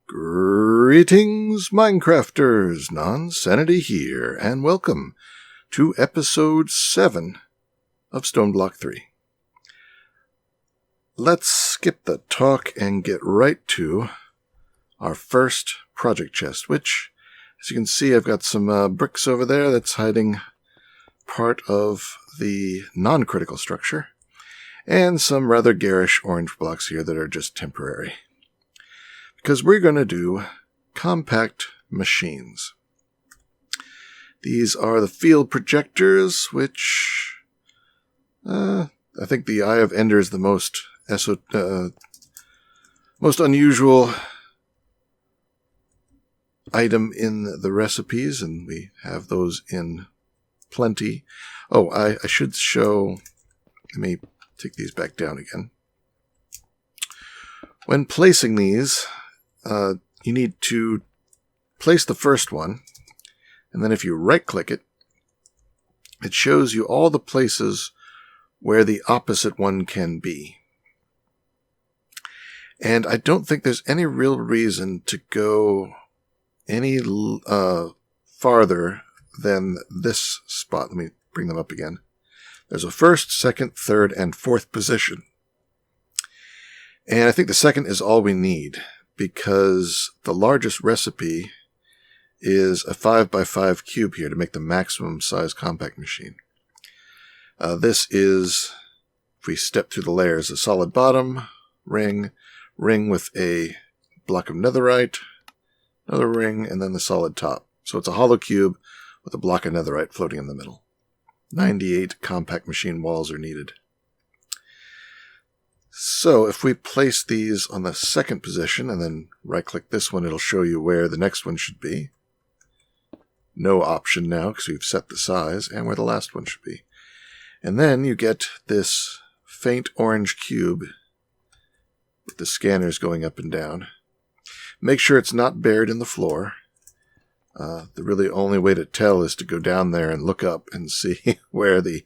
Greetings, Minecrafters! Nonsanity here, and welcome to episode 7 of Stoneblock 3. Let's skip the talk and get right to our first project chest, which, as you can see, I've got some bricks over there that's hiding part of the non-critical structure, and some rather garish orange blocks here that are just temporary. Because we're going to do compact machines. These are the field projectors, which I think the Eye of Ender is the most unusual item in the recipes, and we have those in plenty. Oh, I should show. Let me take these back down again. When placing these, you need to place the first one, and then if you right-click it, it shows you all the places where the opposite one can be. And I don't think there's any real reason to go any farther than this spot. Let me bring them up again. There's a first, second, third, and fourth position. And I think the second is all we need, because the largest recipe is a 5x5 cube here to make the maximum size compact machine. This is, if we step through the layers, a solid bottom, ring with a block of netherite, another ring, and then the solid top. So it's a hollow cube with a block of netherite floating in the middle. 98 compact machine walls are needed. So if we place these on the second position and then right-click this one, it'll show you where the next one should be. No option now because we've set the size, and where the last one should be. And then you get this faint orange cube with the scanners going up and down. Make sure it's not buried in the floor. The really only way to tell is to go down there and look up and see where the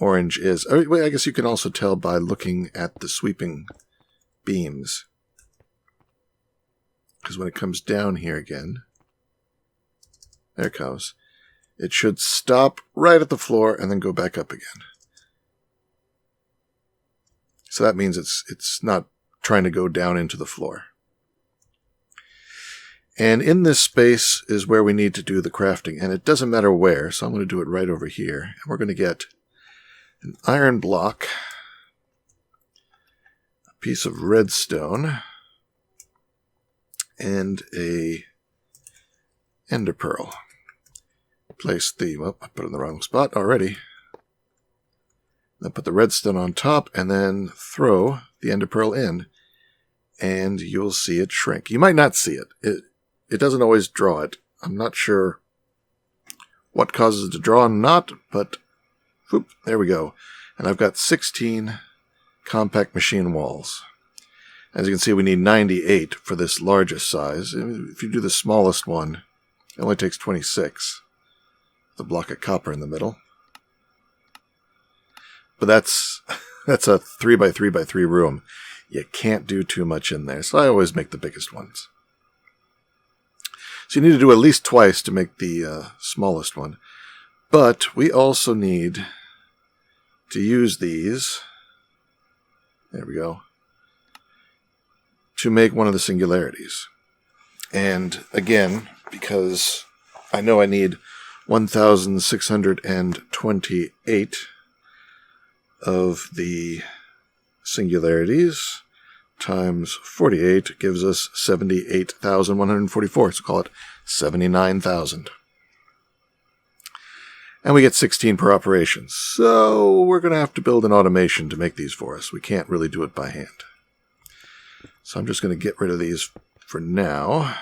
orange is. I guess you can also tell by looking at the sweeping beams. Because when it comes down here again, there it comes. It should stop right at the floor and then go back up again. So that means it's not trying to go down into the floor. And in this space is where we need to do the crafting. And it doesn't matter where, so I'm going to do it right over here. And we're going to get an iron block, a piece of redstone, and a ender pearl. Place I put it in the wrong spot already. Then put the redstone on top, and then throw the ender pearl in, and you'll see it shrink. You might not see it. It doesn't always draw it. I'm not sure what causes it to draw and not, but whoop, there we go. And I've got 16 compact machine walls. As you can see, we need 98 for this largest size. If you do the smallest one, it only takes 26. The block of copper in the middle. But that's a 3x3x3 room. You can't do too much in there, so I always make the biggest ones. So you need to do at least twice to make the smallest one. But we also need to use these, there we go, to make one of the singularities. And again, because I know I need 1,628 of the singularities times 48 gives us 78,144, so call it 79,000. And we get 16 per operation. So we're going to have to build an automation to make these for us. We can't really do it by hand. So I'm just going to get rid of these for now.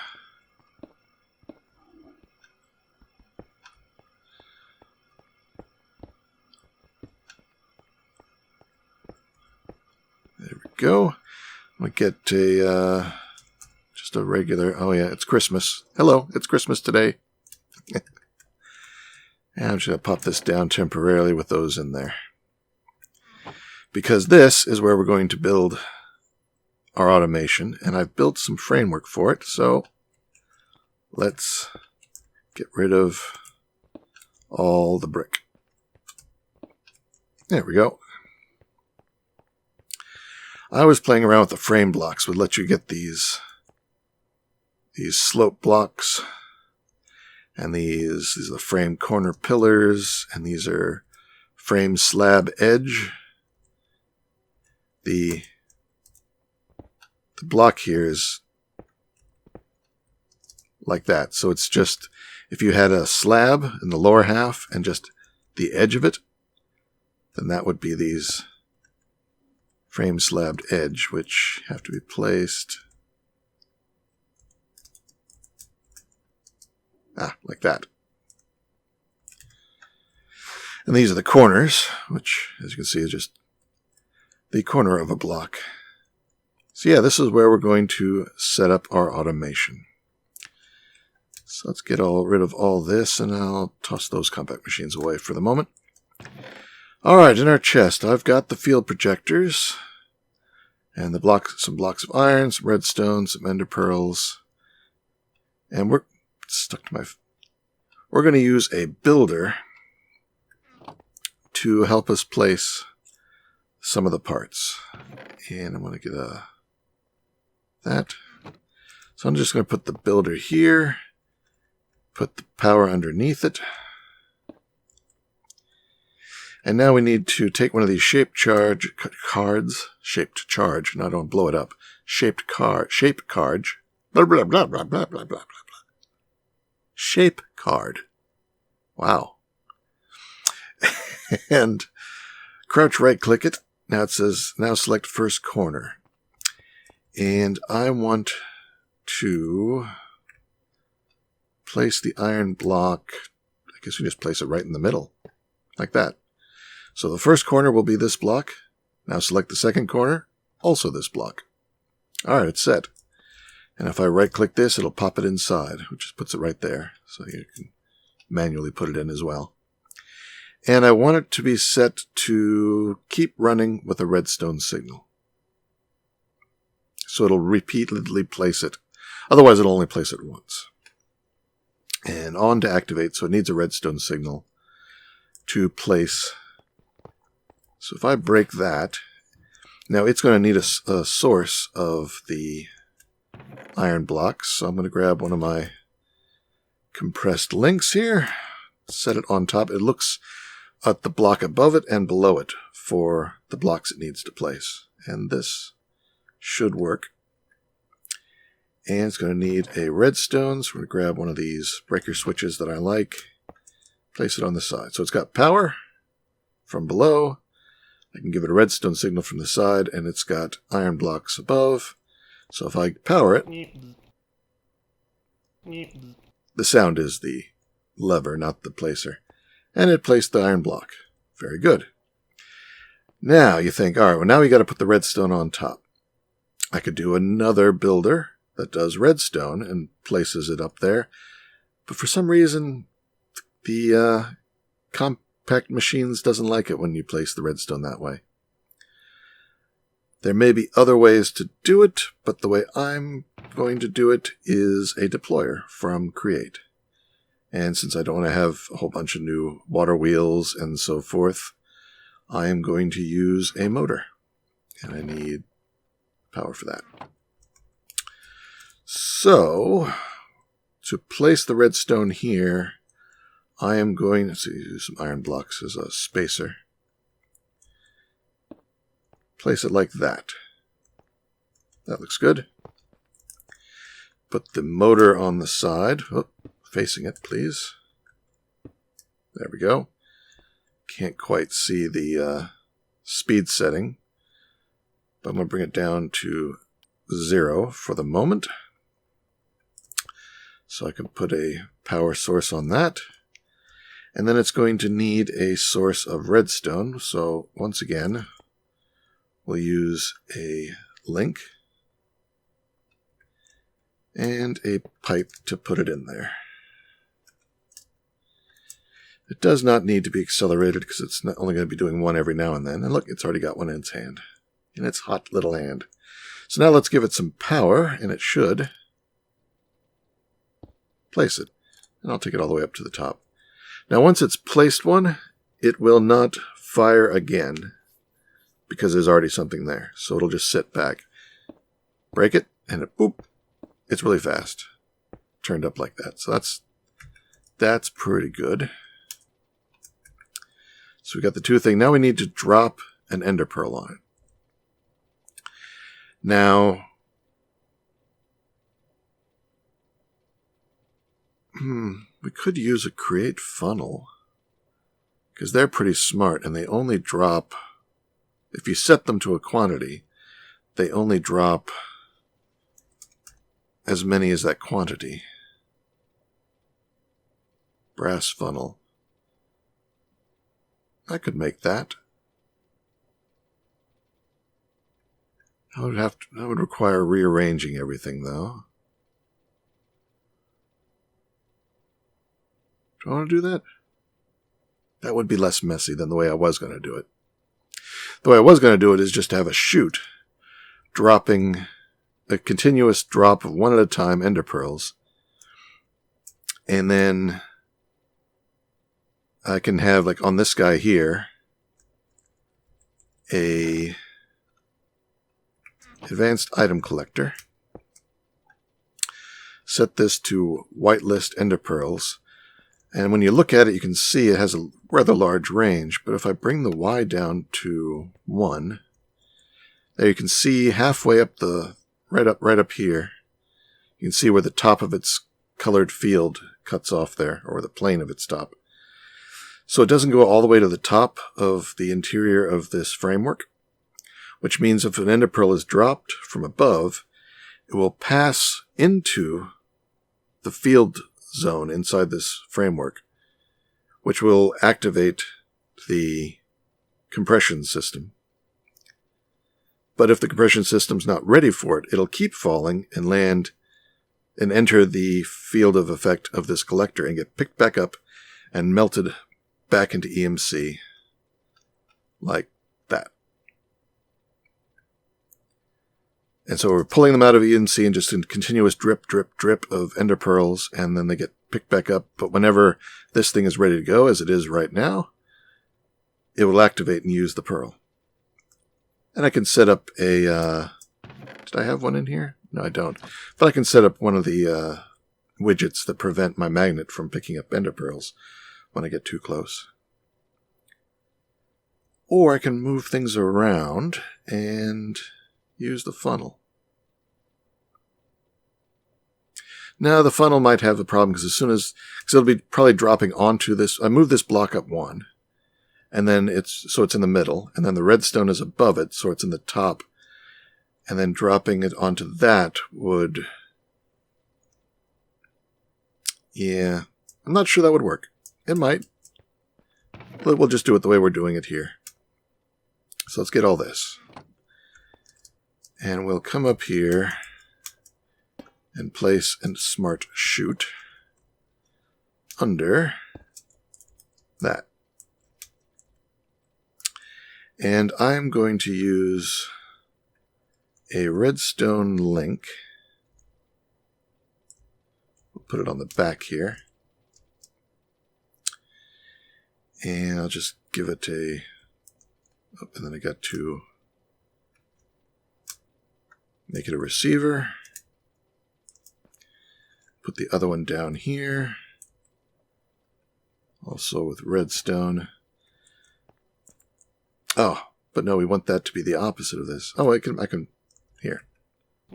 There we go. We get just a regular. Oh yeah, it's Christmas. Hello, it's Christmas today. And I'm just going to pop this down temporarily with those in there. Because this is where we're going to build our automation, and I've built some framework for it, so let's get rid of all the brick. There we go. I was playing around with the frame blocks, would let you get these slope blocks, and these are the frame corner pillars, and these are frame slab edge. The block here is like that. So it's just, if you had a slab in the lower half and just the edge of it, then that would be these frame slabbed edge, which have to be placed like that. And these are the corners, which, as you can see, is just the corner of a block. So yeah, this is where we're going to set up our automation. So let's get rid of all this, and I'll toss those compact machines away for the moment. Alright, in our chest, I've got the field projectors, and some blocks of iron, some redstone, some ender pearls, and we're going to use a builder to help us place some of the parts. And I'm going to get that. So I'm just going to put the builder here, put the power underneath it. And now we need to take one of these shaped charge, and I don't blow it up. Shape card, blah, blah, blah, blah, blah, blah, blah, blah. Shape card. Wow. And crouch right click it. Now it says, now select first corner. And I want to place the iron block. I guess we just place it right in the middle, like that. So the first corner will be this block. Now select the second corner, also this block. Alright, it's set. And if I right click this, it'll pop it inside, which just puts it right there. So you can manually put it in as well. And I want it to be set to keep running with a redstone signal. So it'll repeatedly place it. Otherwise, it'll only place it once. And on to activate, so it needs a redstone signal to place. So if I break that, now it's going to need a source of the iron blocks. So I'm going to grab one of my compressed links here, set it on top. It looks at the block above it and below it for the blocks it needs to place. And this should work. And it's going to need a redstone, so we're going to grab one of these breaker switches that I like, place it on the side. So it's got power from below. I can give it a redstone signal from the side, and it's got iron blocks above. So if I power it, the sound is the lever, not the placer. And it placed the iron block. Very good. Now you think, all right, well now we got to put the redstone on top. I could do another builder that does redstone and places it up there. But for some reason, the compact machines doesn't like it when you place the redstone that way. There may be other ways to do it, but the way I'm going to do it is a deployer from Create. And since I don't want to have a whole bunch of new water wheels and so forth, I am going to use a motor. And I need power for that. So, to place the redstone here, I am going to use some iron blocks as a spacer. Place it like that. That looks good. Put the motor on the side. Oh, facing it, please. There we go. Can't quite see the speed setting, but I'm going to bring it down to 0 for the moment. So I can put a power source on that. And then it's going to need a source of redstone. So once again, we'll use a link and a pipe to put it in there. It does not need to be accelerated because it's not only going to be doing one every now and then. And look, it's already got one in its hand. In its hot little hand. So now let's give it some power, and it should place it. And I'll take it all the way up to the top. Now once it's placed one, it will not fire again because there's already something there. So it'll just sit back. Break it, and it, boop, it's really fast. Turned up like that. So that's pretty good. So we got the two things. Now we need to drop an ender pearl on it. Now, we could use a create funnel because they're pretty smart and they only drop, if you set them to a quantity, they only drop as many as that quantity. Brass funnel. I could make that. That would require rearranging everything, though. Do I want to do that? That would be less messy than the way I was going to do it. The way I was going to do it is just to have a chute dropping a continuous drop of one at a time ender pearls. And then I can have, like on this guy here, a advanced item collector. Set this to whitelist ender pearls. And when you look at it, you can see it has a rather large range. But if I bring the Y down to 1, there you can see halfway up the, right up here, you can see where the top of its colored field cuts off there, or the plane of its top. So it doesn't go all the way to the top of the interior of this framework, which means if an ender pearl is dropped from above, it will pass into the field zone inside this framework, which will activate the compression system. But if the compression system's not ready for it, it'll keep falling and land and enter the field of effect of this collector and get picked back up and melted back into EMC like that. And so we're pulling them out of EMC and just in continuous drip, drip, drip of ender pearls, and then they get picked back up. But whenever this thing is ready to go, as it is right now, it will activate and use the pearl. And I can set up a... did I have one in here? No, I don't. But I can set up one of the widgets that prevent my magnet from picking up ender pearls when I get too close. Or I can move things around and use the funnel. Now the funnel might have a problem because it'll be probably dropping onto this. I move this block up 1, and then it's in the middle, and then the redstone is above it, so it's in the top, and then dropping it onto that would, yeah, I'm not sure that would work. It might. We'll just do it the way we're doing it here. So let's get all this. And we'll come up here and place a smart chute under that. And I'm going to use a redstone link. We'll put it on the back here. And I'll just give it a... Oh, and then I got to make it a receiver. Put the other one down here. Also with redstone. Oh, but no, we want that to be the opposite of this. Oh, I can here.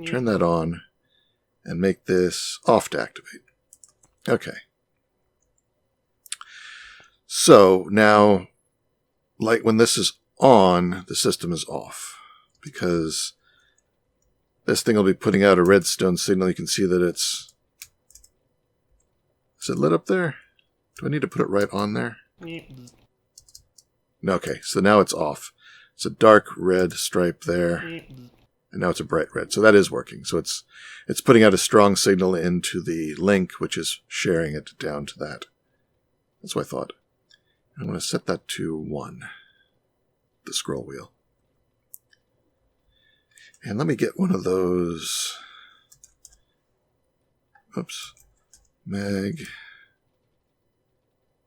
Turn that on and make this off to activate. Okay. So now, like when this is on, the system is off because this thing will be putting out a redstone signal. You can see that is it lit up there? Do I need to put it right on there? Okay, so now it's off. It's a dark red stripe there, and now it's a bright red. So that is working. So it's putting out a strong signal into the link, which is sharing it down to that. That's what I thought. I'm going to set that to 1, the scroll wheel. And let me get one of those. Oops.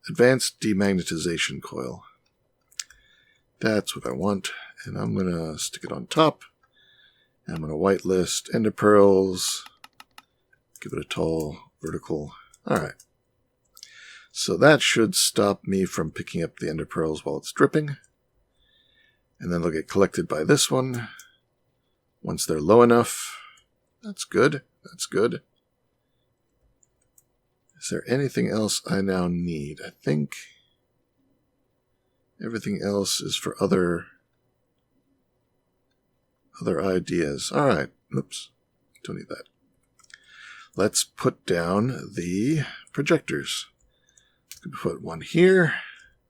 Advanced demagnetization coil. That's what I want. And I'm going to stick it on top. And I'm going to whitelist ender pearls. Give it a tall vertical. All right. So that should stop me from picking up the ender pearls while it's dripping. And then they'll get collected by this one. Once they're low enough. That's good. That's good. Is there anything else I now need? I think everything else is for other ideas. All right. Oops. Don't need that. Let's put down the projectors. Put one here.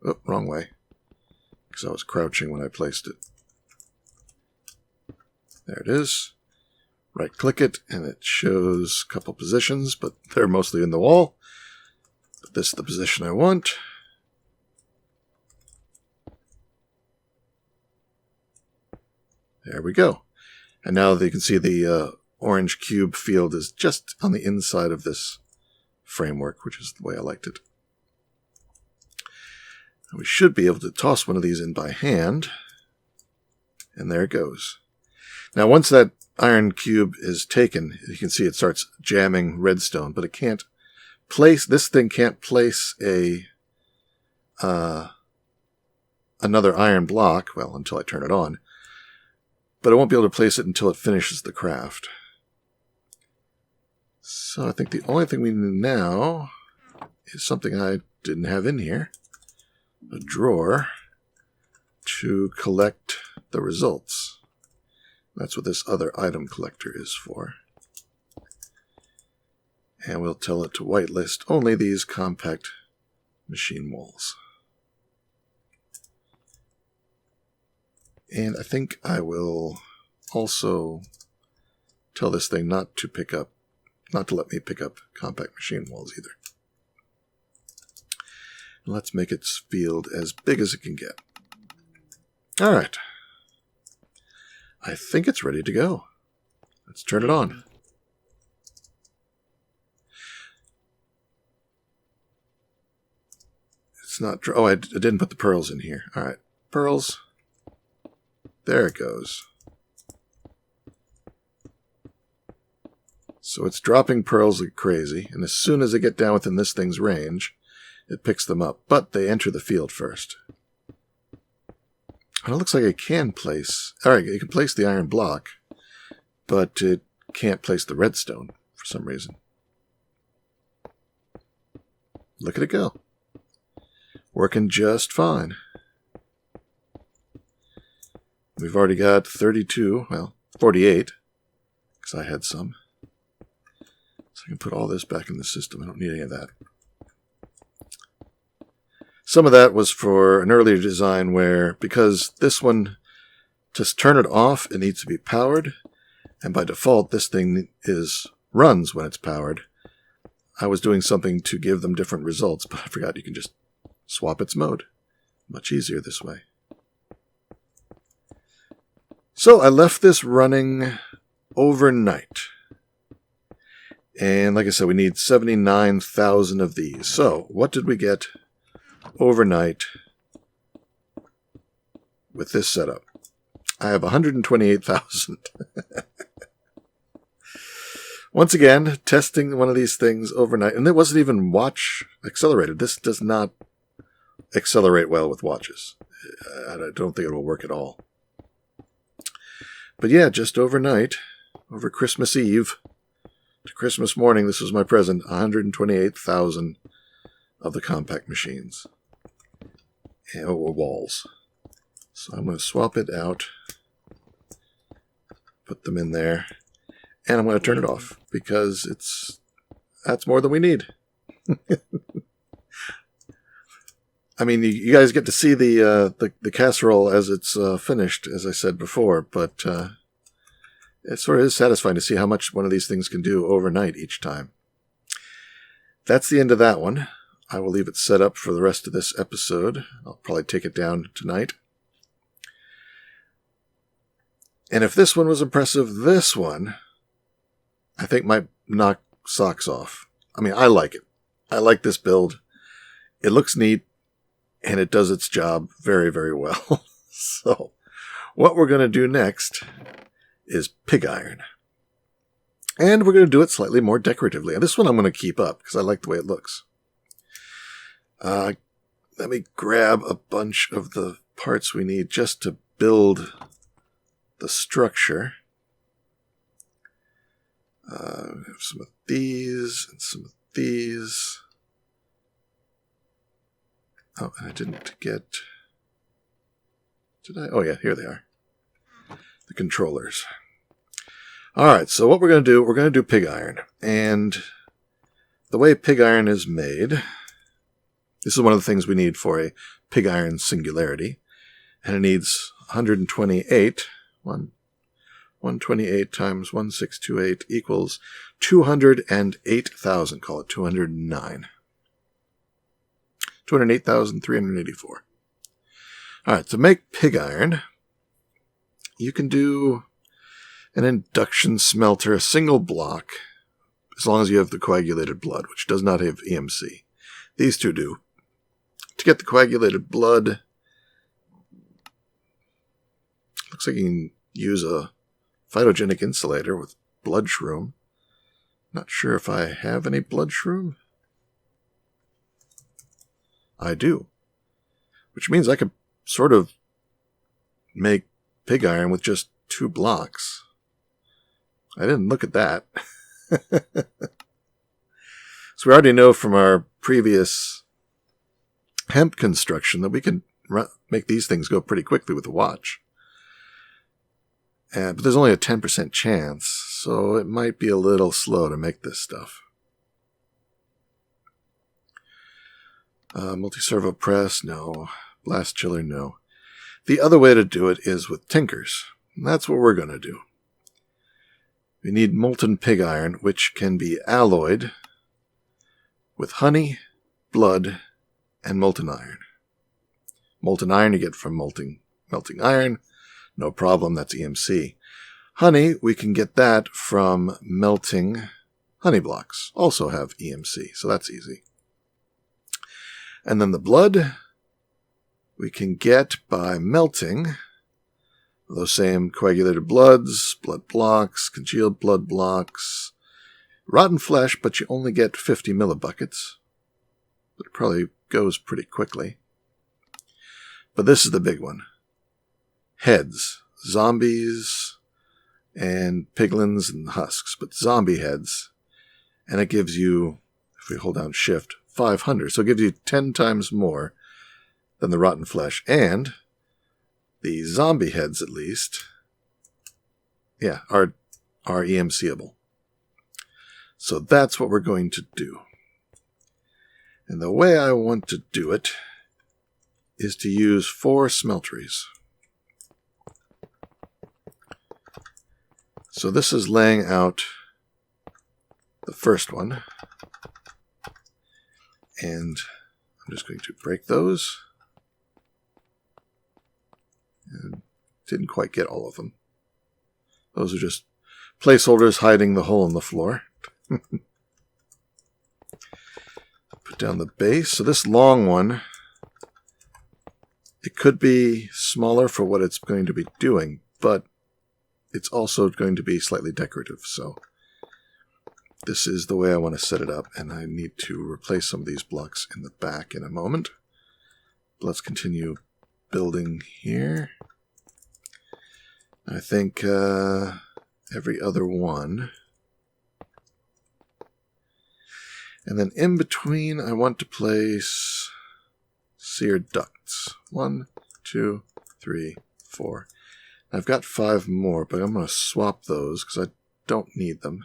Oh, wrong way. Because I was crouching when I placed it. There it is. Right-click it, and it shows a couple positions, but they're mostly in the wall. But this is the position I want. There we go. And now you can see the orange cube field is just on the inside of this framework, which is the way I liked it. And we should be able to toss one of these in by hand. And there it goes. Now, once that iron cube is taken, you can see it starts jamming redstone, but it can't place, this thing can't place another iron block, well, until I turn it on, but it won't be able to place it until it finishes the craft. So I think the only thing we need now is something I didn't have in here, a drawer to collect the results. That's what this other item collector is for. And we'll tell it to whitelist only these compact machine walls. And I think I will also tell this thing not to let me pick up compact machine walls either. And let's make its field as big as it can get. All right. I think it's ready to go. Let's turn it on. It's not... Oh, I didn't put the pearls in here. All right. Pearls. There it goes. So it's dropping pearls like crazy, and as soon as they get down within this thing's range, it picks them up. But they enter the field first. And it looks like it can place... Alright, you can place the iron block, but it can't place the redstone for some reason. Look at it go. Working just fine. We've already got 32, well, 48, because I had some. So I can put all this back in the system. I don't need any of that. Some of that was for an earlier design where, because this one, to turn it off, it needs to be powered, and by default, this thing runs when it's powered. I was doing something to give them different results, but I forgot you can just swap its mode. Much easier this way. So I left this running overnight. And like I said, we need 79,000 of these. So what did we get overnight with this setup? I have 128,000. Once again, testing one of these things overnight. And it wasn't even watch accelerated. This does not accelerate well with watches. I don't think it will work at all. But yeah, just overnight, over Christmas Eve to Christmas morning, this was my present, 128,000 of the compact machines. And walls. So I'm going to swap it out, put them in there, and I'm going to turn it off, because that's more than we need. I mean, you guys get to see the casserole as it's finished, as I said before, but it sort of is satisfying to see how much one of these things can do overnight each time. That's the end of that one. I will leave it set up for the rest of this episode. I'll probably take it down tonight. And if this one was impressive, this one, I think, might knock socks off. I mean, I like it. I like this build. It looks neat, and it does its job very, very well. So, what we're going to do next is pig iron. And we're going to do it slightly more decoratively. And this one I'm going to keep up because I like the way it looks. Let me grab a bunch of the parts we need just to build the structure. Have some of these and some of these. Oh, and I didn't get... Did I? Oh, yeah, here they are. The controllers. All right, so what we're going to do pig iron. And the way pig iron is made, this is one of the things we need for a pig iron singularity. And it needs 128. 128 times 1628 equals 208,000. Call it 209. 208,384. All right, to make pig iron, you can do an induction smelter, a single block, as long as you have the coagulated blood, which does not have EMC. These two do. To get the coagulated blood, looks like you can use a phytogenic insulator with blood shroom. Not sure if I have any blood shroom. I do. Which means I could sort of make pig iron with just 2 blocks. I didn't look at that. So we already know from our previous hemp construction that we can make these things go pretty quickly with a watch. But there's only a 10% chance, so it might be a little slow to make this stuff. Multi-servo press, no. Blast chiller, no. The other way to do it is with tinkers. And that's what we're going to do. We need molten pig iron, which can be alloyed with honey, blood, and molten iron. Molten iron you get from melting iron. No problem, that's EMC. Honey, we can get that from melting honey blocks. Also have EMC, so that's easy. And then the blood we can get by melting those same coagulated bloods, blood blocks, congealed blood blocks, rotten flesh, but you only get 50 millibuckets. But it probably goes pretty quickly. But this is the big one. Heads. Zombies and piglins and husks, but zombie heads. And it gives you, if we hold down shift, 500. So it gives you 10 times more than the rotten flesh. And the zombie heads, at least, are EMCable. So that's what we're going to do. And the way I want to do it is to use 4 smelteries. So this is laying out the first one. And I'm just going to break those. And didn't quite get all of them. Those are just placeholders hiding the hole in the floor. Put down the base. So this long one, it could be smaller for what it's going to be doing, but it's also going to be slightly decorative. So this is the way I want to set it up, and I need to replace some of these blocks in the back in a moment. Let's continue building here. I think every other one. And then in between, I want to place seared ducts. 1, 2, 3, 4. I've got 5 more, but I'm going to swap those because I don't need them.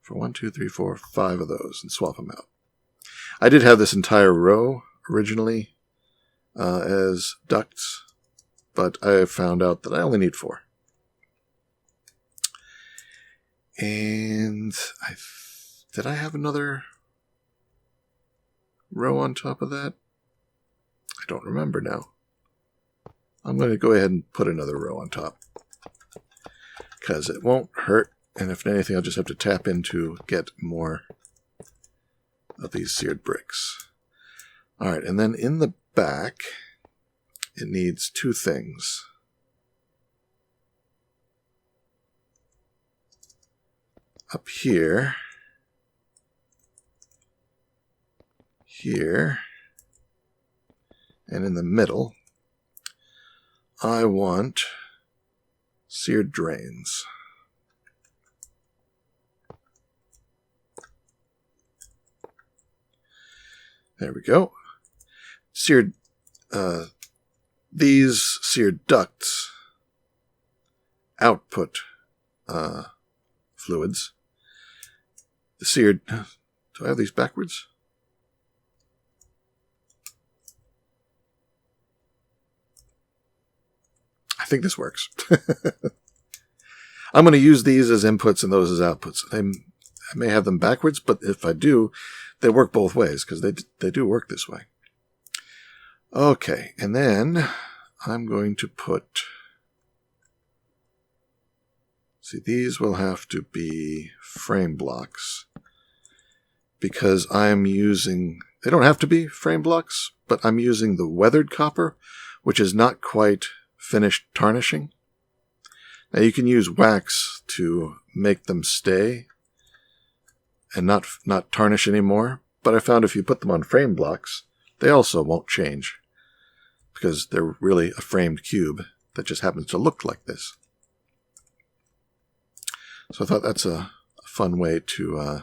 For 1, 2, 3, 4, 5 of those and swap them out. I did have this entire row originally as ducts, but I found out that I only need 4. And did I have another row on top of that? I don't remember now. I'm going to go ahead and put another row on top, because it won't hurt, and if anything, I'll just have to tap in to get more of these seared bricks. All right, and then in the back, it needs two things. Up here, here, and in the middle, I want seared drains. There we go. Seared, these seared ducts output fluids. The seared, do I have these backwards? I think this works. I'm going to use these as inputs and those as outputs. I may have them backwards, but if I do, they work both ways, because they do work this way. Okay, and then I'm going to put... See, these will have to be frame blocks, because I'm using... They don't have to be frame blocks, but I'm using the weathered copper, which is not quite finished tarnishing. Now you can use wax to make them stay and not tarnish anymore, but I found if you put them on frame blocks, they also won't change, because they're really a framed cube that just happens to look like this. So I thought that's a fun way to...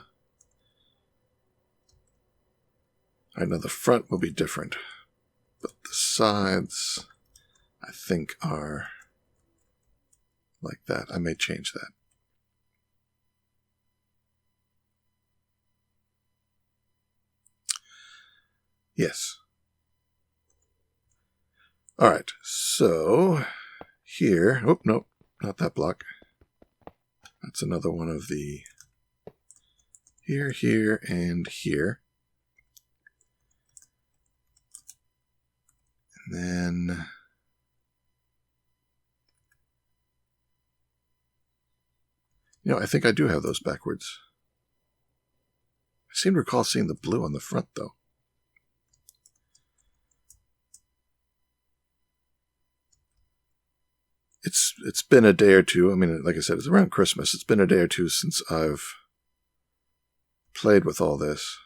I know the front will be different, but the sides, I think, are like that. I may change that. Yes. All right, so here... Oh, no, not that block. That's another one of the here, here, and here. And then I think I do have those backwards. I seem to recall seeing the blue on the front, though. It's been a day or two. I mean, like I said, it's around Christmas. It's been a day or two since I've played with all this.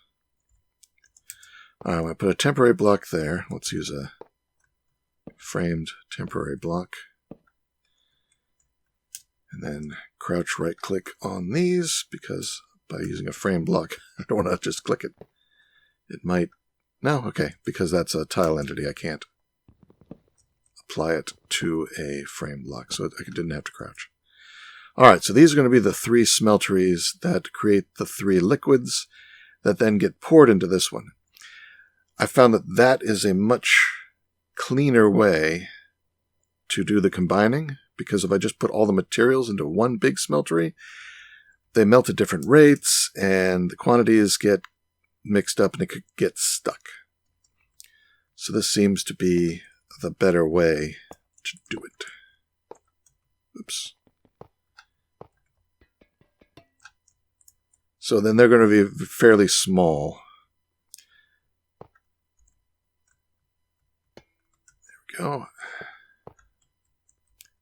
All right, I'm going to put a temporary block there. Let's use a framed temporary block. And then crouch right-click on these, because by using a frame block, I don't want to just click it. It might... No, okay, because that's a tile entity. I can't apply it to a frame block, so I didn't have to crouch. All right, so these are going to be the three smelteries that create the three liquids that then get poured into this one. I found that that is a much cleaner way to do the combining, because if I just put all the materials into one big smeltery, they melt at different rates, and the quantities get mixed up, and it could get stuck. So this seems to be the better way to do it. Oops. So then they're going to be fairly small. There we go.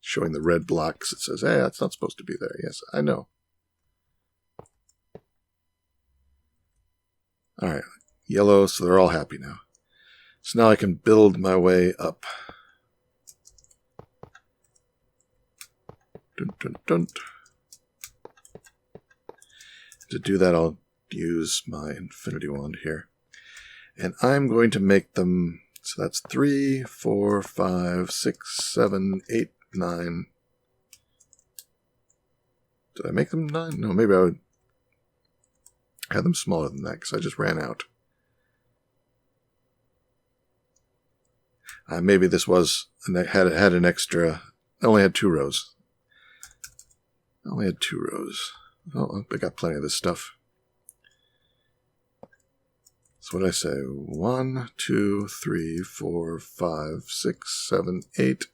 Showing the red blocks. It says, hey, that's not supposed to be there. Yes, I know. All right. Yellow, so they're all happy now. So now I can build my way up. Dun, dun, dun. To do that, I'll use my infinity wand here. And I'm going to make them, so that's 3, 4, 5, 6, 7, 8, 9. Did I make them 9? No, maybe I would have them smaller than that, because I just ran out. Maybe this was, had an extra, I only had 2 rows. I only had 2 rows. Oh, I got plenty of this stuff. So what did I say? 1, 2, 3, 4, 5, 6, 7, 8.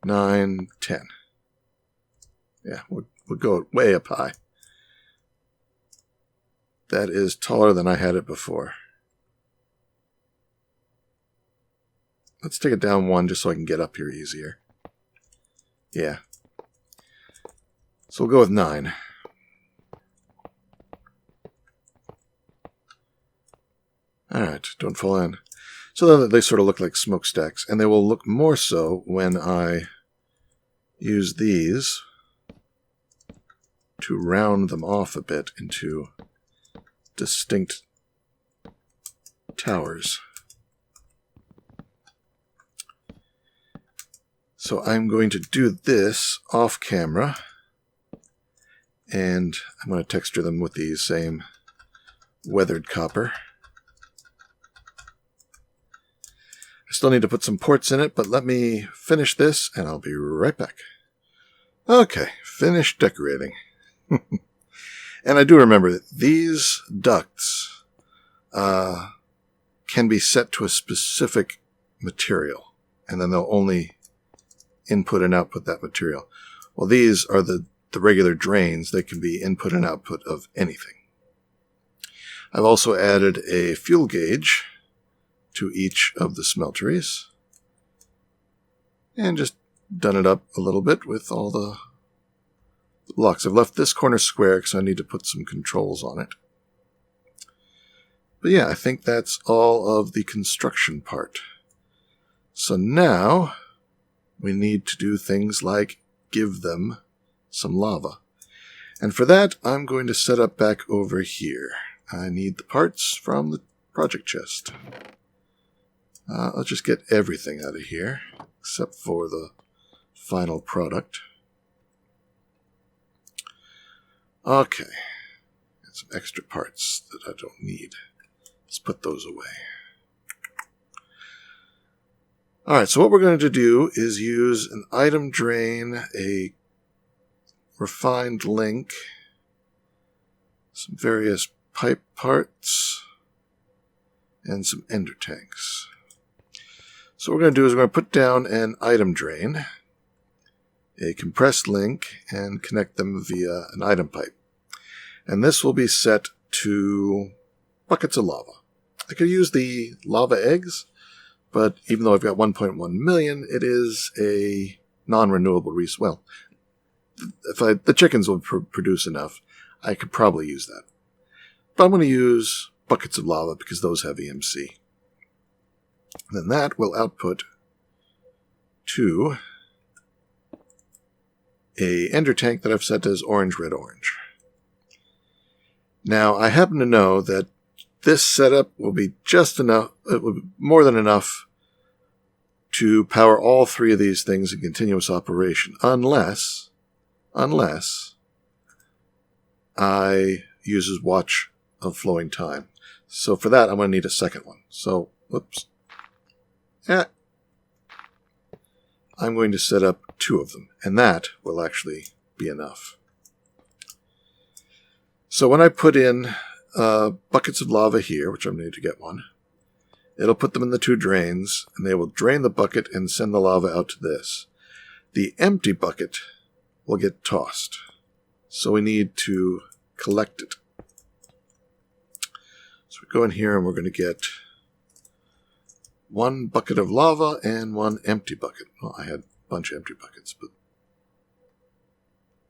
9, 10. Yeah, we'll go way up high. That is taller than I had it before. Let's take it down 1 just so I can get up here easier. Yeah. So we'll go with 9. Alright, don't fall in. So then they sort of look like smokestacks, and they will look more so when I use these to round them off a bit into distinct towers. So I'm going to do this off camera, and I'm going to texture them with the same weathered copper. I still need to put some ports in it, but let me finish this and I'll be right back. Okay, finished decorating. And I do remember that these ducts can be set to a specific material, and then they'll only input and output that material. Well, these are the regular drains. They can be input and output of anything. I've also added a fuel gauge to each of the smelteries, and just done it up a little bit with all the blocks. I've left this corner square because I need to put some controls on it. But yeah, I think that's all of the construction part. So now we need to do things like give them some lava. And for that, I'm going to set up back over here. I need the parts from the project chest. Let's just get everything out of here, except for the final product. Okay. Got some extra parts that I don't need. Let's put those away. Alright, so what we're going to do is use an item drain, a refined link, some various pipe parts, and some ender tanks. So what we're going to do is we're going to put down an item drain, a compressed link, and connect them via an item pipe. And this will be set to buckets of lava. I could use the lava eggs, but even though I've got 1.1 million, it is a non-renewable resource. Well, if the chickens will produce enough, I could probably use that. But I'm going to use buckets of lava because those have EMC. Then that will output to a ender tank that I've set as orange, red, orange. Now, I happen to know that this setup will be just enough, it will be more than enough to power all 3 of these things in continuous operation, unless I use Watch of Flowing Time. So for that, I'm going to need a second one. So, whoops. I'm going to set up 2 of them, and that will actually be enough. So when I put in buckets of lava here, which I'm going to need to get one, it'll put them in the 2 drains, and they will drain the bucket and send the lava out to this. The empty bucket will get tossed, so we need to collect it. So we go in here and we're going to get 1 bucket of lava and 1 empty bucket. Well, I had a bunch of empty buckets,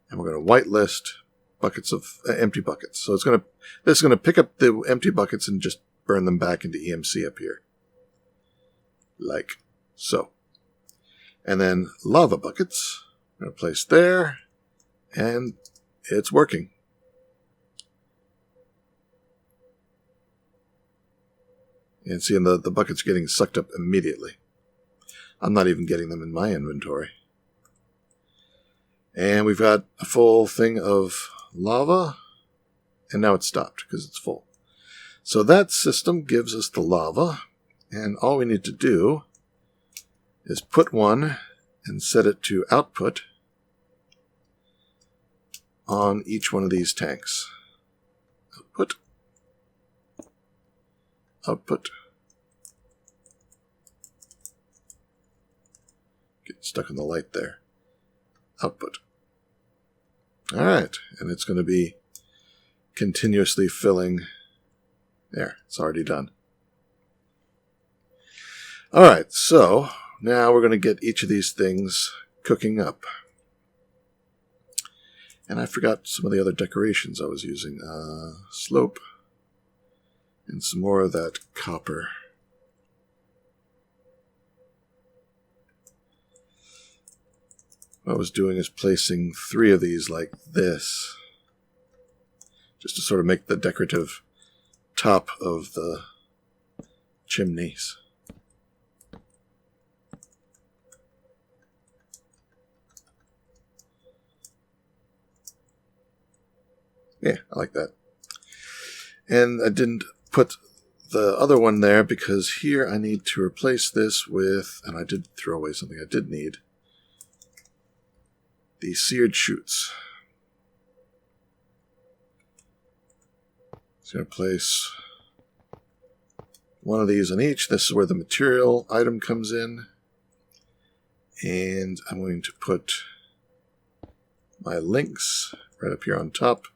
and we're going to whitelist buckets of empty buckets. So this is going to pick up the empty buckets and just burn them back into EMC up here, like so. And then lava buckets, I'm going to place there, and it's working. And seeing the buckets getting sucked up immediately. I'm not even getting them in my inventory. And we've got a full thing of lava, and now it's stopped because it's full. So that system gives us the lava, and all we need to do is put one and set it to output on each one of these tanks. Output. Output. Get stuck in the light there. Output. All right, and it's going to be continuously filling. There, it's already done. All right, so now we're going to get each of these things cooking up. And I forgot some of the other decorations I was using. Slope. And some more of that copper. What I was doing is placing 3 of these like this. Just to sort of make the decorative top of the chimneys. Yeah, I like that. And I didn't put the other one there because here I need to replace this with, and I did throw away something I did need, the seared shoots. So I'm going to place one of these on each. This is where the material item comes in. And I'm going to put my links right up here on top.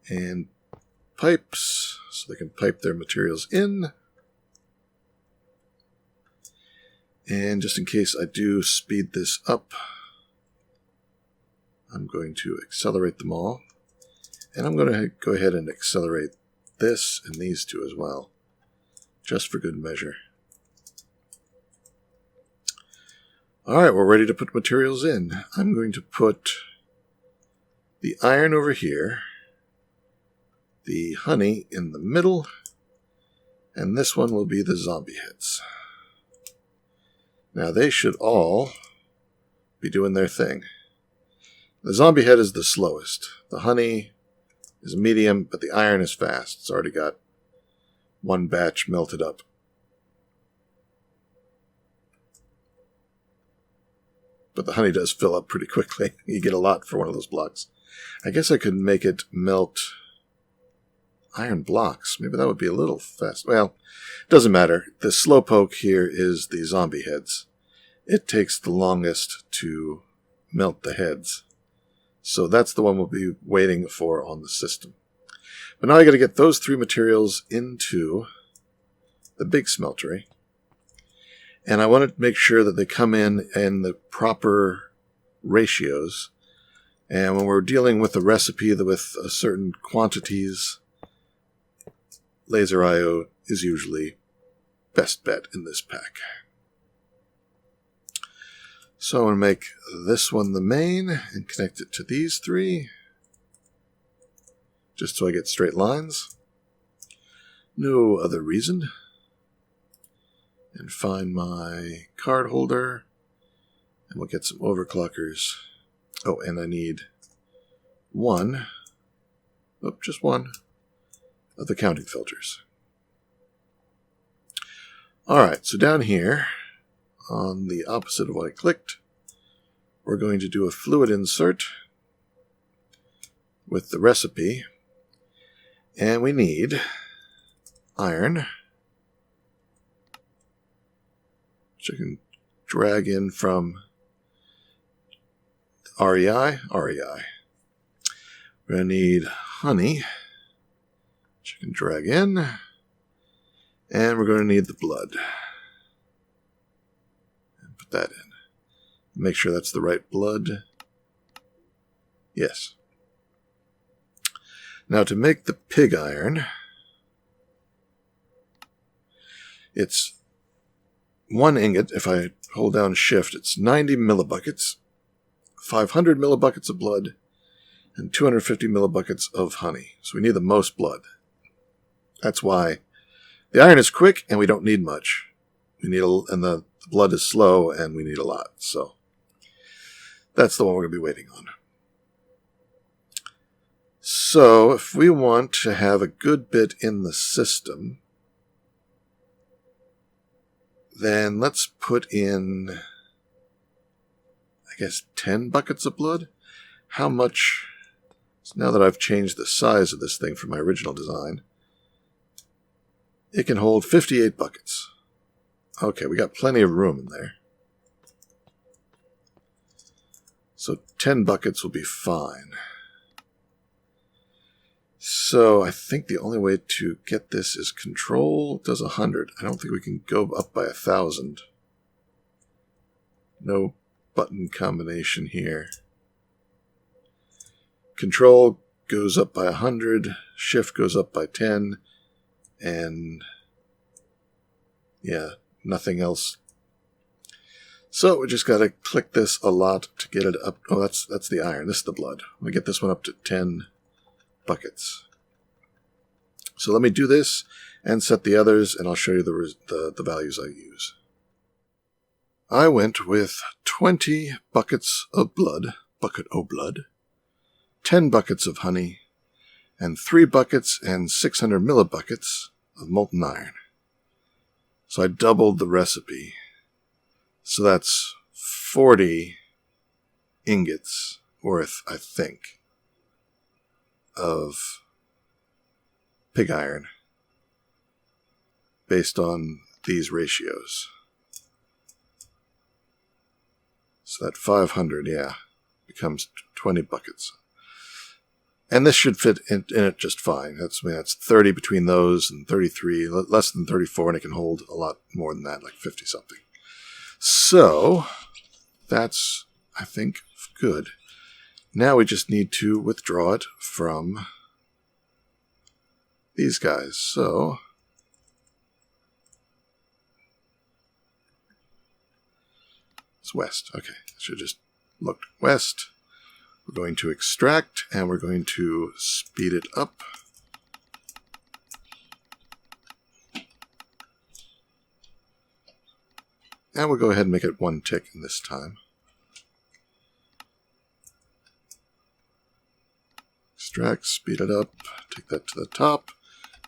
And pipes, so they can pipe their materials in. And just in case I do speed this up, I'm going to accelerate them all. And I'm going to go ahead and accelerate this and these two as well, just for good measure. All right, we're ready to put materials in. I'm going to put the iron over here, the honey in the middle, and this one will be the zombie heads. Now they should all be doing their thing. The zombie head is the slowest. The honey is medium, but the iron is fast. It's already got one batch melted up. But the honey does fill up pretty quickly. You get a lot for one of those blocks. I guess I could make it melt iron blocks. Maybe that would be a little fast. Well, it doesn't matter. The slowpoke here is the zombie heads. It takes the longest to melt the heads. So that's the one we'll be waiting for on the system. But now I got to get those 3 materials into the big smeltery. And I want to make sure that they come in the proper ratios. And when we're dealing with a recipe with certain quantities, Laser I/O is usually best bet in this pack. So I'm going to make this one the main and connect it to these 3, just so I get straight lines. No other reason. And find my card holder, and we'll get some overclockers. Oh, and I need just one of the counting filters. Alright, so down here, on the opposite of what I clicked, we're going to do a fluid insert with the recipe. And we need iron, which I can drag in from REI. We're going to need honey, which I can drag in. And we're going to need the blood. And put that in. Make sure that's the right blood. Yes. Now to make the pig iron, it's 1 ingot. If I hold down shift, it's 90 millibuckets, 500 millibuckets of blood, and 250 millibuckets of honey. So we need the most blood. That's why the iron is quick and we don't need much. And the blood is slow and we need a lot. So that's the one we're going to be waiting on. So if we want to have a good bit in the system, then let's put in, I guess, 10 buckets of blood. How much? So now that I've changed the size of this thing from my original design, it can hold 58 buckets. Okay, we got plenty of room in there. So 10 buckets will be fine. So I think the only way to get this is control does 100. I don't think we can go up by 1,000. No button combination here. Control goes up by 100. Shift goes up by 10. And yeah, nothing else. So we just got to click this a lot to get it up. Oh, that's the iron. This is the blood. We get this one up to 10 buckets. So let me do this and set the others, and I'll show you the values I use. I went with 20 buckets of blood, 10 buckets of honey, and 3 buckets and 600 millibuckets of molten iron. So I doubled the recipe. So that's 40 ingots worth, I think, of pig iron based on these ratios. So that 500, yeah, becomes 20 buckets. And this should fit in it just fine. That's 30 between those and 33, less than 34, and it can hold a lot more than that, like 50 something. So that's, I think, good. Now we just need to withdraw it from these guys. So it's west. Okay, I should have just looked west. We're going to extract, and we're going to speed it up. And we'll go ahead and make it 1 tick in this time. Extract, speed it up, take that to the top,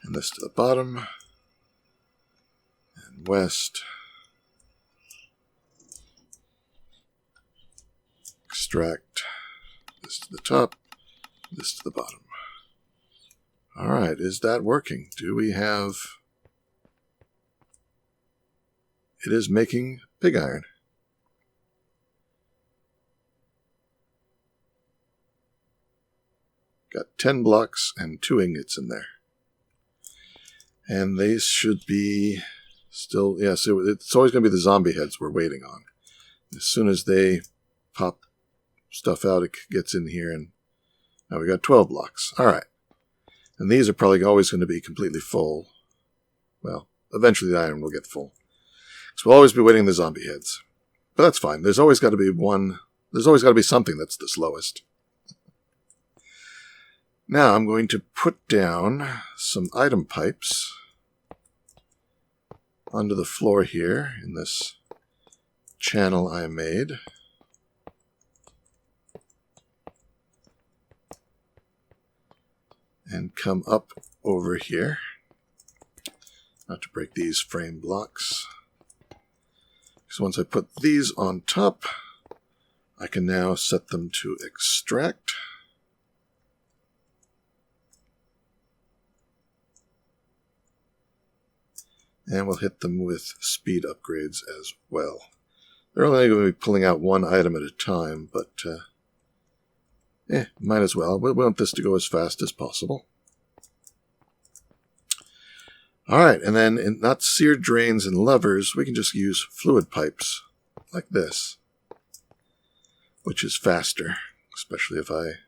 and this to the bottom, and west. Extract, this to the top, this to the bottom. All right, is that working? Do we have... It is making pig iron. Got 10 blocks and 2 ingots in there. And these should be still... Yeah, so it's always going to be the zombie heads we're waiting on. As soon as they pop stuff out, it gets in here, and now we got 12 blocks. All right. And these are probably always going to be completely full. Well, eventually the iron will get full. So we'll always be waiting the zombie heads. But that's fine. There's always got to be one... There's always got to be something that's the slowest. Now I'm going to put down some item pipes onto the floor here in this channel I made. And come up over here. Not to break these frame blocks. So once I put these on top, I can now set them to extract. And we'll hit them with speed upgrades as well. They're only going to be pulling out 1 item at a time, but might as well. We want this to go as fast as possible. Alright, and then in not seared drains and levers, we can just use fluid pipes like this, which is faster, especially if I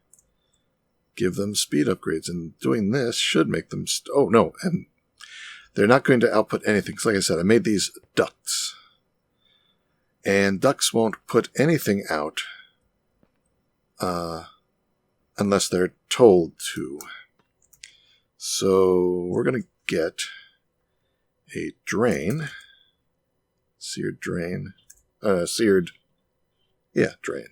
give them speed upgrades. And doing this should make them... oh, no, and they're not going to output anything. Because like I said, I made these ducts. And ducts won't put anything out unless they're told to. So we're going to get a drain. Seared drain. Drain.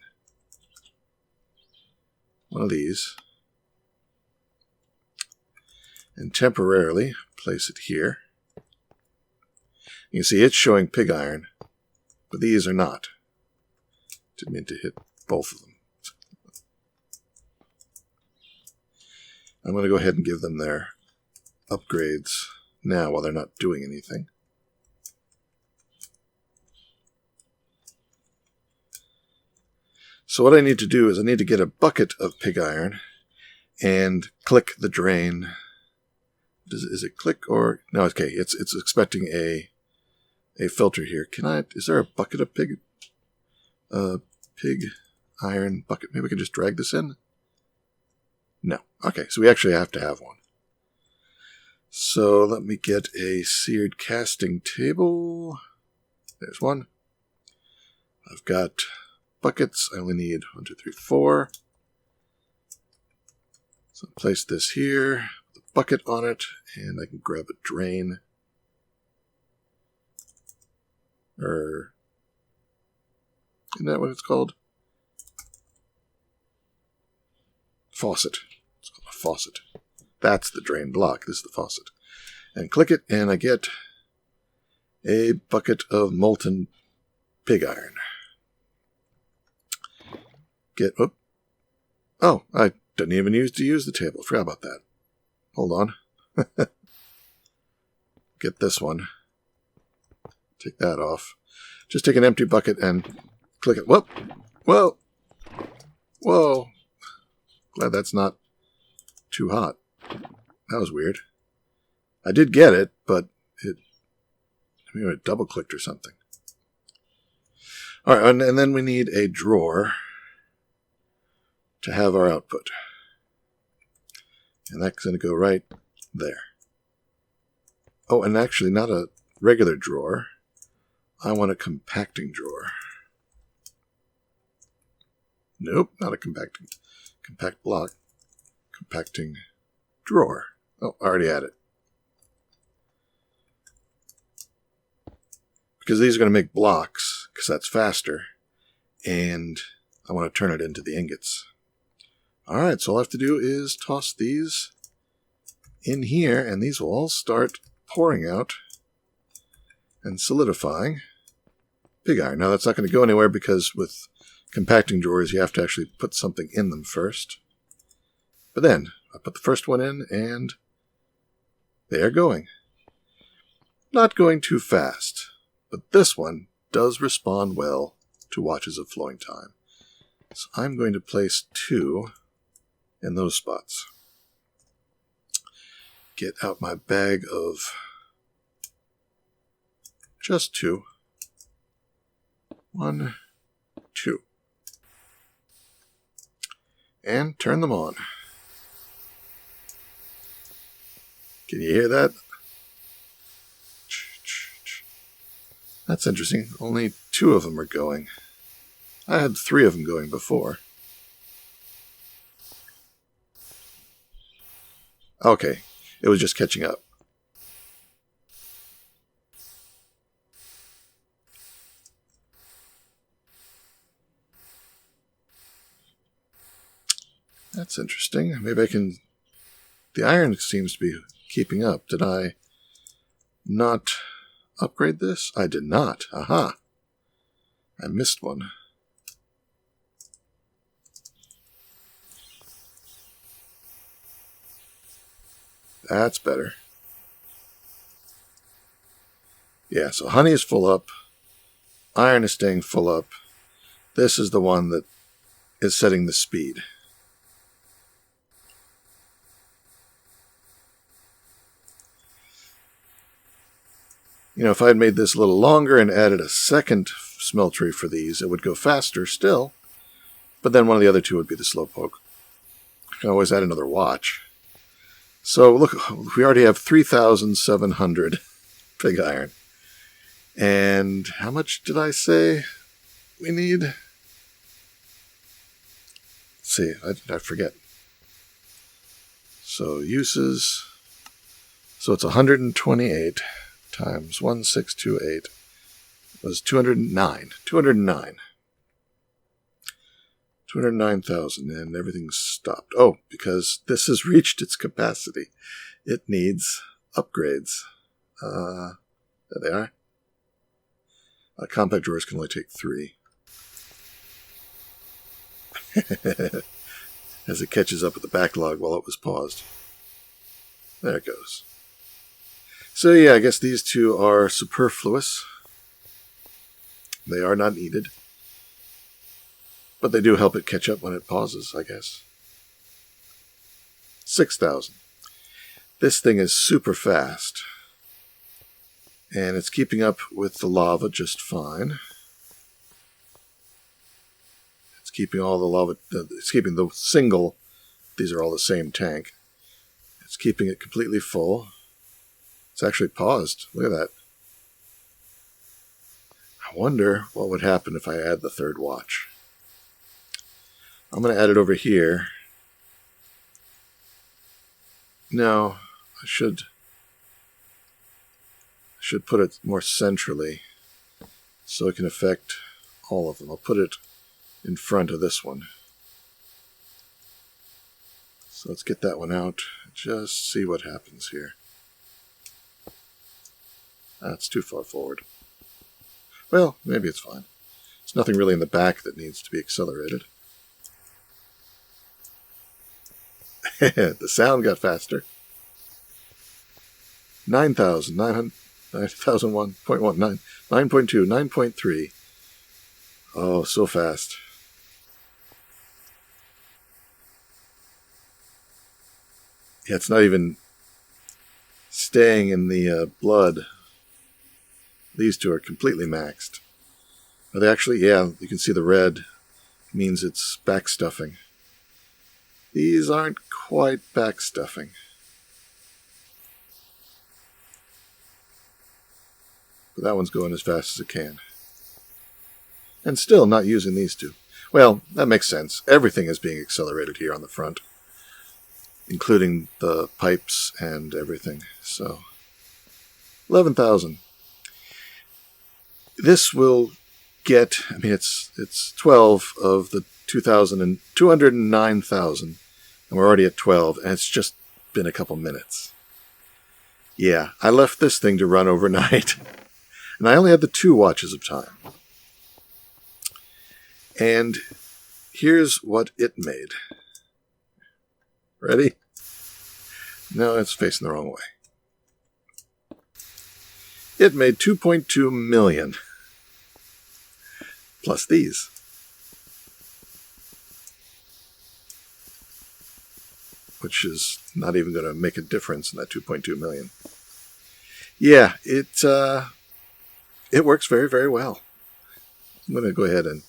One of these. And temporarily place it here. You can see it's showing pig iron, but these are not. Didn't mean to hit both of them. I'm going to go ahead and give them their upgrades now while they're not doing anything. So what I need to do is I need to get a bucket of pig iron and click the drain. Is it click or no? Okay, it's expecting a filter here. Is there a bucket of pig iron bucket? Maybe we can just drag this in. No. Okay, so we actually have to have one. So let me get a seared casting table. There's one. I've got buckets. I only need 1, 2, 3, 4. So place this here, with a bucket on it, and I can grab a drain. Isn't that what it's called? Faucet. It's called a faucet. That's the drain block. This is the faucet. And click it, and I get a bucket of molten pig iron. I didn't even use the table. Forgot about that. Hold on. Get this one. Take that off. Just take an empty bucket and click it. Whoop! Whoa! Whoa! Glad that's not too hot. That was weird. I did get it, but it double clicked or something. All right, and then we need a drawer to have our output. And that's going to go right there. Oh, and actually not a regular drawer. I want a compacting drawer. Nope, not a compact block. Compacting drawer. Oh, I already had it. Because these are going to make blocks, because that's faster. And I want to turn it into the ingots. Alright, so all I have to do is toss these in here, and these will all start pouring out and solidifying pig iron. Now, that's not going to go anywhere because with compacting drawers, you have to actually put something in them first. But then, I put the first one in, and they are going. Not going too fast, but this one does respond well to watches of flowing time. So I'm going to place 2 in those spots. Get out my bag of just 2. 1, 2. And turn them on. Can you hear that? That's interesting. Only 2 of them are going. I had 3 of them going before. Okay, it was just catching up. That's interesting. Maybe I can... The iron seems to be keeping up. Did I not upgrade this? I did not. Aha. I missed one. That's better. Yeah, so honey is full up. Iron is staying full up. This is the one that is setting the speed. You know, if I had made this a little longer and added a second smeltery for these, it would go faster still. But then one of the other 2 would be the slowpoke. I can always add another watch. So look, we already have 3,700 pig iron. And how much did I say we need? Let's see, I forget. So uses, so it's 128 times 1628 was 209. 209,000, and everything's stopped. Oh, because this has reached its capacity. It needs upgrades. There they are. Compact drawers can only take 3. As it catches up with the backlog while it was paused. There it goes. So yeah, I guess these 2 are superfluous. They are not needed. But they do help it catch up when it pauses, I guess. 6,000. This thing is super fast. And it's keeping up with the lava just fine. It's keeping all the lava, it's keeping the single, these are all the same tank. It's keeping it completely full. It's actually paused. Look at that. I wonder what would happen if I add the third watch. I'm going to add it over here. No, I should put it more centrally so it can affect all of them. I'll put it in front of this one. So let's get that one out. Just see what happens here. That's too far forward. Well, maybe it's fine. There's nothing really in the back that needs to be accelerated. The sound got faster. 9,000, 9,001.19, 9.2, 9.3. Oh, so fast. Yeah, it's not even staying in the blood. These two are completely maxed. Are they actually? Yeah, you can see the red means it's backstuffing. These aren't quite backstuffing. But that one's going as fast as it can. And still not using these two. Well, that makes sense. Everything is being accelerated here on the front, including the pipes and everything. So, 11,000. This will get, I mean, it's 12 of the 209,000, and we're already at 12, and it's just been a couple minutes. Yeah, I left this thing to run overnight, and I only had the 2 watches of time. And here's what it made. Ready? No, it's facing the wrong way. It made 2.2 million. Plus these. Which is not even going to make a difference in that 2.2 million. Yeah, it works very, very well. I'm going to go ahead and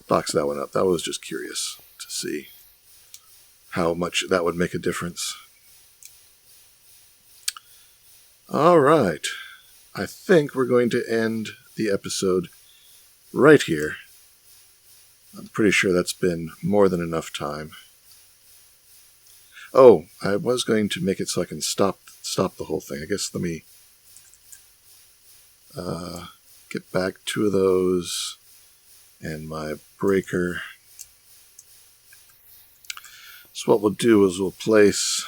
box that one up. That was just curious to see how much that would make a difference. All right. I think we're going to end the episode right here. I'm pretty sure that's been more than enough time. Oh, I was going to make it so I can stop the whole thing. I guess let me get back 2 of those and my breaker. So what we'll do is we'll place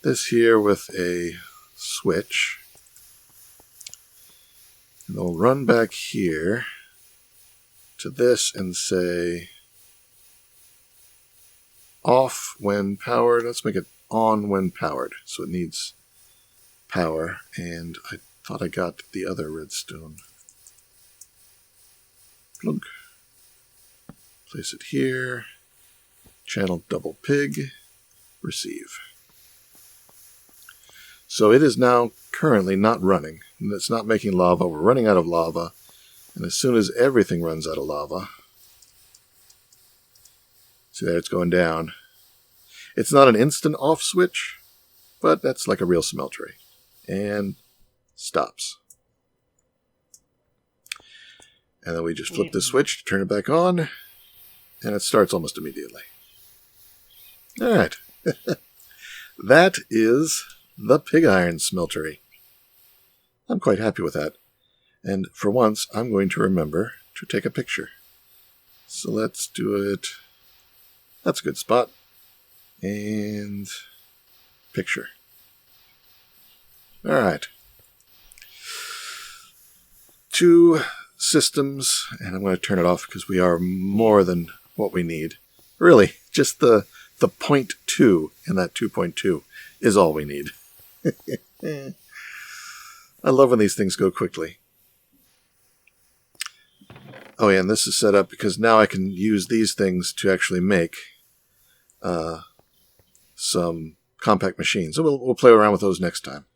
this here with a switch. And we'll run back here to this and say off when powered. Let's make it on when powered. So it needs power. And I thought I got the other redstone. Plug. Place it here. Channel double pig. Receive. So it is now currently not running. It's not making lava. We're running out of lava. And as soon as everything runs out of lava, see there, it's going down. It's not an instant off switch, but that's like a real smeltery. And stops. And then we just flip this switch to turn it back on, and it starts almost immediately. All right. That is the pig iron smeltery. I'm quite happy with that. And for once, I'm going to remember to take a picture. So let's do it. That's a good spot. And picture. All right. 2 systems, and I'm going to turn it off because we are more than what we need. Really, just the 0.2 in that 2.2 is all we need. I love when these things go quickly. Oh, yeah, and this is set up because now I can use these things to actually make some compact machines. So we'll play around with those next time.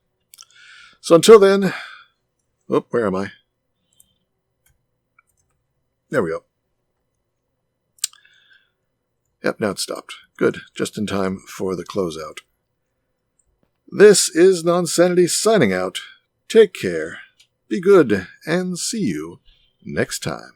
So until then, where am I? There we go. Yep, now it's stopped. Good, just in time for the closeout. This is Nonsanity signing out. Take care, be good, and see you next time.